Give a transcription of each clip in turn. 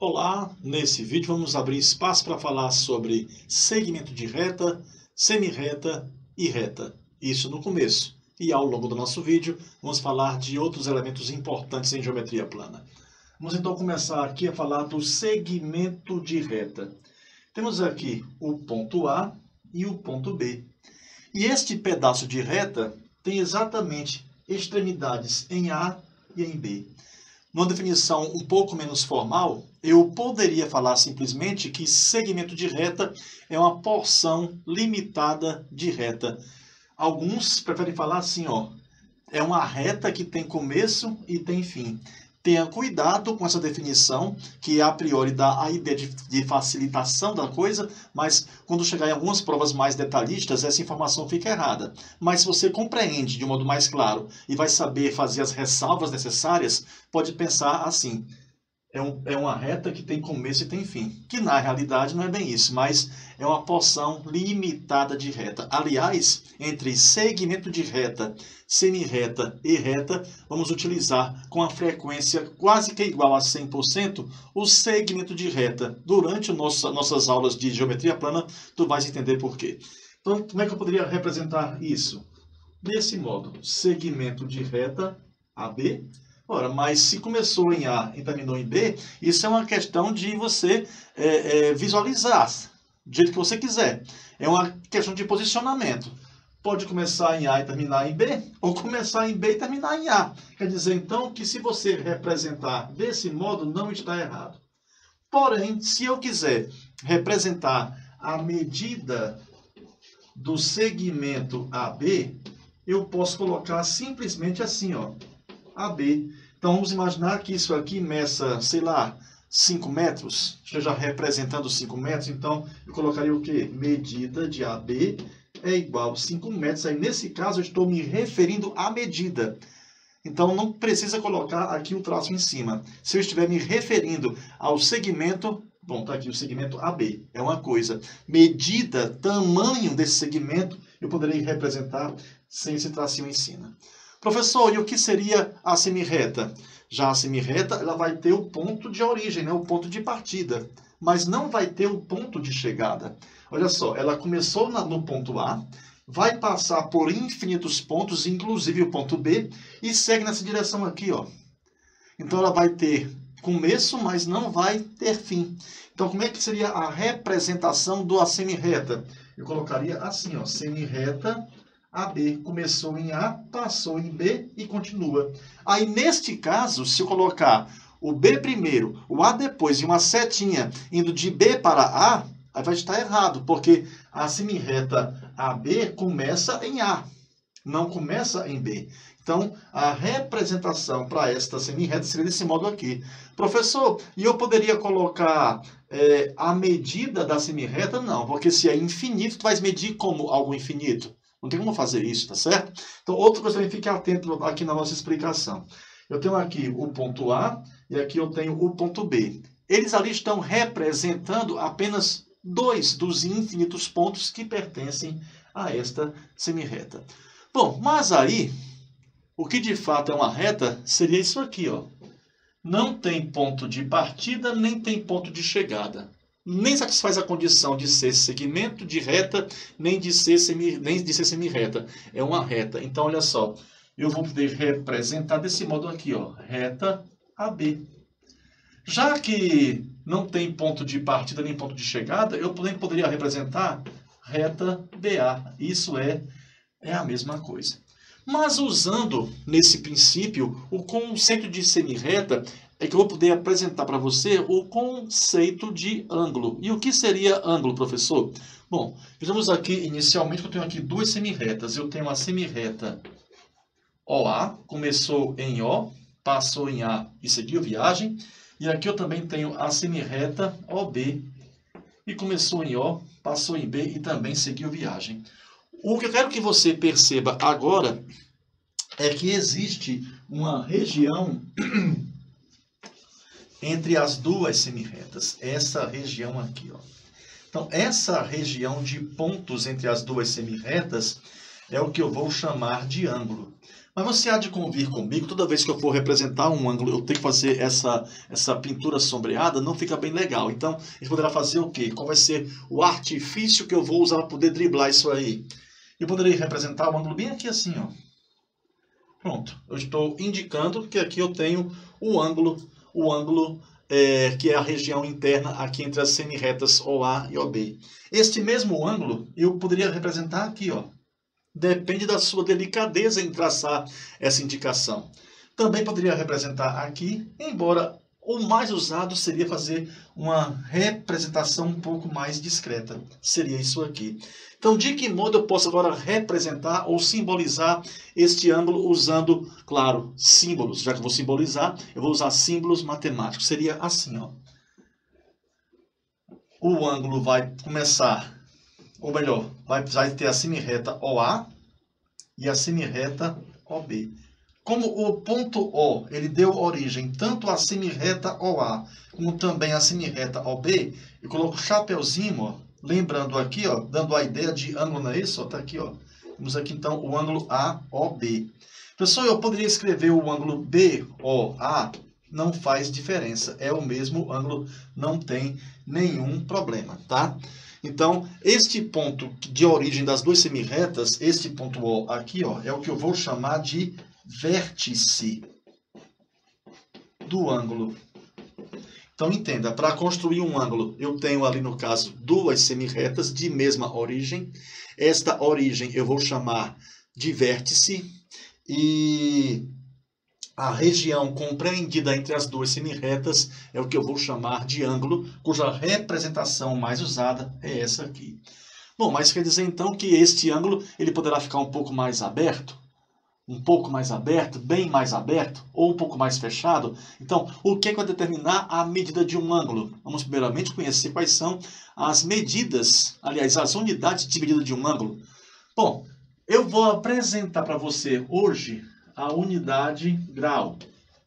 Olá, nesse vídeo vamos abrir espaço para falar sobre segmento de reta, semirreta e reta. Isso no começo. E ao longo do nosso vídeo vamos falar de outros elementos importantes em geometria plana. Vamos então começar aqui a falar do segmento de reta. Temos aqui o ponto A e o ponto B. E este pedaço de reta tem exatamente extremidades em A e em B. Numa definição um pouco menos formal, eu poderia falar simplesmente que segmento de reta é uma porção limitada de reta. Alguns preferem falar assim, ó, é uma reta que tem começo e tem fim. Tenha cuidado com essa definição, que a priori dá a ideia de facilitação da coisa, mas quando chegar em algumas provas mais detalhistas, essa informação fica errada. Mas se você compreende de um modo mais claro e vai saber fazer as ressalvas necessárias, pode pensar assim: é uma reta que tem começo e tem fim. Que na realidade não é bem isso, mas é uma porção limitada de reta. Aliás, entre segmento de reta, semirreta e reta, vamos utilizar com a frequência quase que igual a 100% o segmento de reta. Durante nossas aulas de geometria plana, tu vais entender por quê. Então, como é que eu poderia representar isso? Desse modo, segmento de reta AB. Ora, mas se começou em A e terminou em B, isso é uma questão de você visualizar do jeito que você quiser. É uma questão de posicionamento. Pode começar em A e terminar em B, ou começar em B e terminar em A. Quer dizer, então, que se você representar desse modo, não está errado. Porém, se eu quiser representar a medida do segmento AB, eu posso colocar simplesmente assim, ó, AB. Então, vamos imaginar que isso aqui meça, sei lá, 5 metros. Esteja representando 5 metros. Então, eu colocaria o quê? Medida de AB é igual a 5 metros. Aí, nesse caso, eu estou me referindo à medida. Então, não precisa colocar aqui o traço em cima. Se eu estiver me referindo ao segmento, bom, está aqui o segmento AB. É uma coisa. Medida, tamanho desse segmento, eu poderia representar sem esse tracinho em cima. Professor, e o que seria a semirreta? Já a semirreta, ela vai ter o ponto de origem, né? O ponto de partida, mas não vai ter o ponto de chegada. Olha só, ela começou no ponto A, vai passar por infinitos pontos, inclusive o ponto B, e segue nessa direção aqui, ó. Então ela vai ter começo, mas não vai ter fim. Então como é que seria a representação da semirreta? Eu colocaria assim, ó, semirreta AB começou em A, passou em B e continua. Aí, neste caso, se eu colocar o B primeiro, o A depois e uma setinha indo de B para A, aí vai estar errado, porque a semirreta AB começa em A, não começa em B. Então, a representação para esta semirreta seria desse modo aqui. Professor, e eu poderia colocar a medida da semirreta? Não, porque se é infinito, tu vais medir como algo infinito. Não tem como fazer isso, tá certo? Então, outra coisa também, fique atento aqui na nossa explicação. Eu tenho aqui o ponto A e aqui eu tenho o ponto B. Eles ali estão representando apenas dois dos infinitos pontos que pertencem a esta semirreta. Bom, mas aí, o que de fato é uma reta seria isso aqui, ó. Não tem ponto de partida, nem tem ponto de chegada. Nem satisfaz a condição de ser segmento de reta, nem de ser semirreta. É uma reta. Então, olha só. Eu vou poder representar desse modo aqui, ó. Reta AB. Já que não tem ponto de partida nem ponto de chegada, eu também poderia representar reta BA. Isso é a mesma coisa. Mas usando, nesse princípio, o conceito de semirreta, é que eu vou poder apresentar para você o conceito de ângulo. E o que seria ângulo, professor? Bom, vejamos aqui, inicialmente, que eu tenho aqui duas semirretas. Eu tenho a semirreta OA, começou em O, passou em A e seguiu viagem. E aqui eu também tenho a semirreta OB, e começou em O, passou em B e também seguiu viagem. O que eu quero que você perceba agora é que existe uma região entre as duas semirretas, essa região aqui, ó. Então, essa região de pontos entre as duas semirretas é o que eu vou chamar de ângulo. Mas você há de convir comigo, toda vez que eu for representar um ângulo, eu tenho que fazer essa pintura sombreada, não fica bem legal. Então, a gente poderá fazer o quê? Qual vai ser o artifício que eu vou usar para poder driblar isso aí? Eu poderia representar o ângulo bem aqui assim, ó. Pronto, eu estou indicando que aqui eu tenho o ângulo que é a região interna aqui entre as semirretas OA e OB. Este mesmo ângulo eu poderia representar aqui, ó. Depende da sua delicadeza em traçar essa indicação. Também poderia representar aqui, embora o mais usado seria fazer uma representação um pouco mais discreta. Seria isso aqui. Então, de que modo eu posso agora representar ou simbolizar este ângulo usando, claro, símbolos? Já que eu vou simbolizar, eu vou usar símbolos matemáticos. Seria assim, ó. O ângulo vai começar, ou melhor, vai ter a semirreta OA e a semirreta OB. Como o ponto O ele deu origem tanto à semirreta OA como também à semirreta OB, eu coloco o chapeuzinho, ó, lembrando aqui, ó, dando a ideia de ângulo, não é isso? Está aqui, ó. Temos aqui então o ângulo AOB. Pessoal, eu poderia escrever o ângulo BOA, não faz diferença, é o mesmo ângulo, não tem nenhum problema, tá? Então, este ponto de origem das duas semirretas, este ponto O aqui, ó, é o que eu vou chamar de vértice do ângulo. Então, entenda, para construir um ângulo, eu tenho ali, no caso, duas semirretas de mesma origem. Esta origem eu vou chamar de vértice e a região compreendida entre as duas semirretas é o que eu vou chamar de ângulo, cuja representação mais usada é essa aqui. Bom, mas quer dizer então que este ângulo ele poderá ficar um pouco mais aberto? Um pouco mais aberto, bem mais aberto, ou um pouco mais fechado? Então, o que é que vai determinar a medida de um ângulo? Vamos primeiramente conhecer quais são as medidas, aliás, as unidades de medida de um ângulo. Bom, eu vou apresentar para você hoje a unidade grau.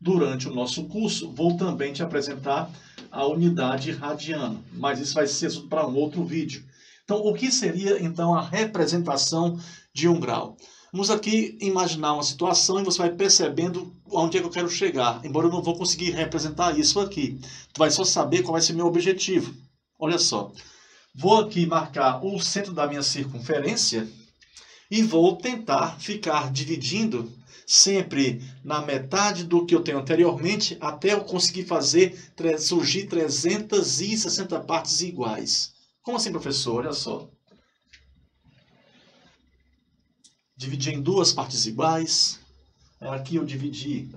Durante o nosso curso, vou também te apresentar a unidade radiano, mas isso vai ser para um outro vídeo. Então, o que seria então a representação de um grau? Vamos aqui imaginar uma situação e você vai percebendo onde é que eu quero chegar, embora eu não vou conseguir representar isso aqui. Tu vai só saber qual vai ser o meu objetivo. Olha só, vou aqui marcar o centro da minha circunferência e vou tentar ficar dividindo sempre na metade do que eu tenho anteriormente, até eu conseguir fazer surgir 360 partes iguais. Como assim, professor? Olha só. Dividi em duas partes iguais. Aqui eu dividi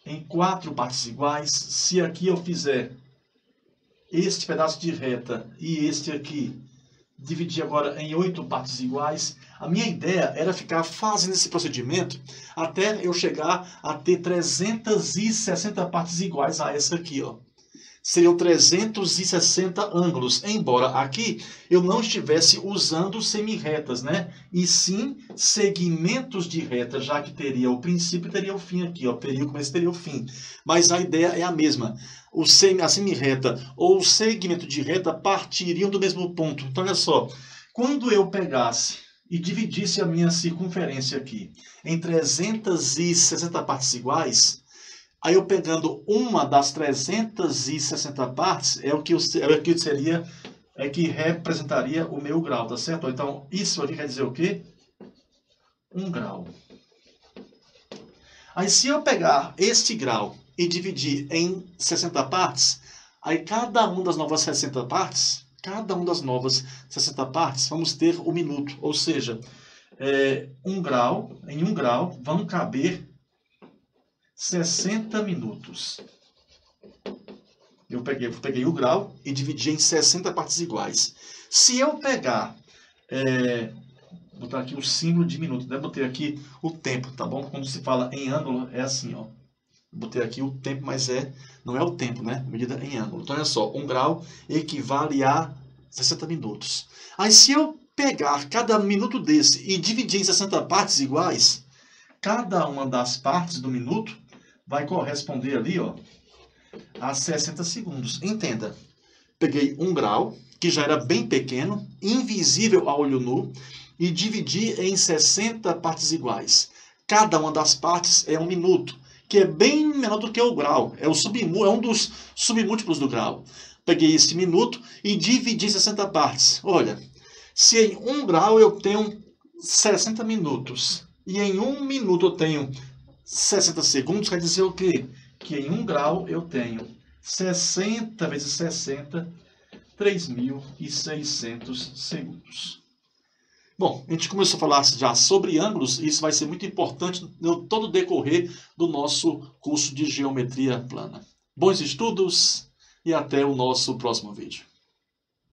em 4 partes iguais. Se aqui eu fizer este pedaço de reta e este aqui, dividir agora em 8 partes iguais. A minha ideia era ficar fazendo esse procedimento até eu chegar a ter 360 partes iguais a essa aqui, ó. Seriam 360 ângulos, embora aqui eu não estivesse usando semirretas, né? E sim segmentos de reta, já que teria o princípio e teria o fim aqui, ó. Teria o começo e teria o fim. Mas a ideia é a mesma. A semirreta ou o segmento de reta partiriam do mesmo ponto. Então, olha só. Quando eu pegasse e dividisse a minha circunferência aqui em 360 partes iguais, aí eu pegando uma das 360 partes, é o que seria, é que representaria o meu grau, tá certo? Então, isso aqui quer dizer o quê? 1 grau. Aí, se eu pegar este grau e dividir em 60 partes, aí cada uma das novas 60 partes, vamos ter um minuto. Ou seja, em 1 grau vão caber 60 minutos. Eu peguei o grau e dividi em 60 partes iguais. Se eu pegar, botar aqui o símbolo de minuto, né? Botei aqui o tempo, tá bom? Quando se fala em ângulo, é assim, ó. Botei aqui o tempo, mas não é o tempo, né? Medida em ângulo. Então, olha só, 1 grau equivale a 60 minutos. Aí, se eu pegar cada minuto desse e dividir em 60 partes iguais, cada uma das partes do minuto vai corresponder ali, ó, a 60 segundos. Entenda, peguei 1 grau, que já era bem pequeno, invisível a olho nu, e dividir em 60 partes iguais. Cada uma das partes é 1 minuto, que é bem menor do que o grau. É um dos submúltiplos do grau. Peguei esse minuto e dividi em 60 partes. Olha, se em 1 grau eu tenho 60 minutos e em 1 minuto eu tenho 60 segundos, quer dizer o quê? Que em 1 grau eu tenho 60 vezes 60, 3.600 segundos. Bom, a gente começou a falar já sobre ângulos e isso vai ser muito importante no todo o decorrer do nosso curso de geometria plana. Bons estudos e até o nosso próximo vídeo.